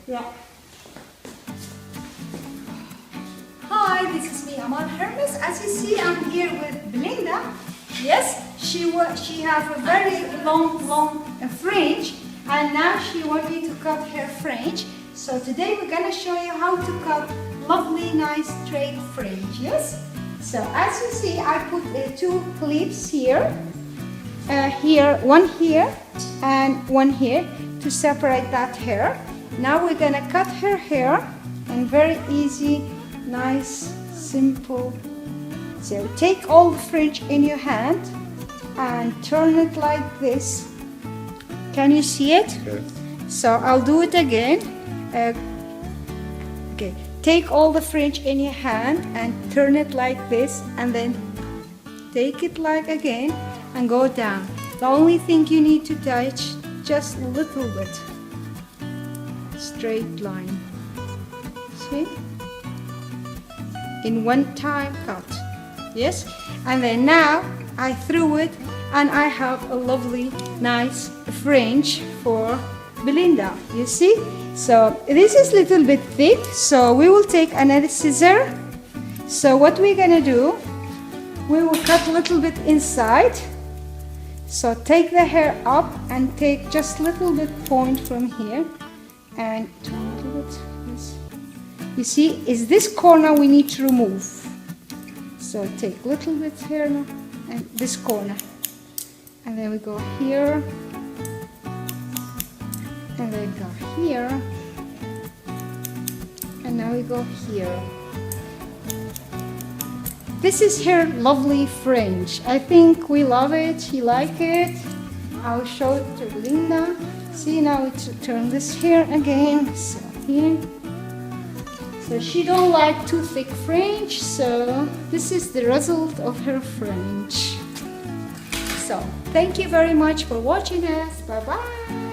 Yeah. Hi, this is me, Amal Hermuz. As you see, I'm here with Belinda. Yes, she has a very long fringe, and now she wants me to cut her fringe. So today we're gonna show you how to cut lovely, nice straight fringe. Yes. So as you see, I put two clips here. One here and one here to separate that hair. Now we're gonna cut her hair, and very easy, nice, simple. So take all the fringe in your hand and turn it like this. Can you see it? Okay. So I'll do it again. Okay. Take all the fringe in your hand and turn it like this, and then take it like again and go down. The only thing you need to touch, just a little bit. Straight line. See? In one time cut. Yes? And then now I threw it and I have a lovely, nice fringe for Belinda. You see? So this is a little bit thick, so we will take another scissor. So what we're gonna do, we will cut a little bit inside. So take the hair up and take just a little bit point from here and a little bit. Yes. You see, is this corner we need to remove. So take a little bit here now and this corner, and then we go here. And then go here, and now we go here. This is her lovely fringe. I think we love it, you like it. I'll show it to Linda. See, now we turn this here again, so here. So she don't like too thick fringe, so this is the result of her fringe. So thank you very much for watching us. Bye bye.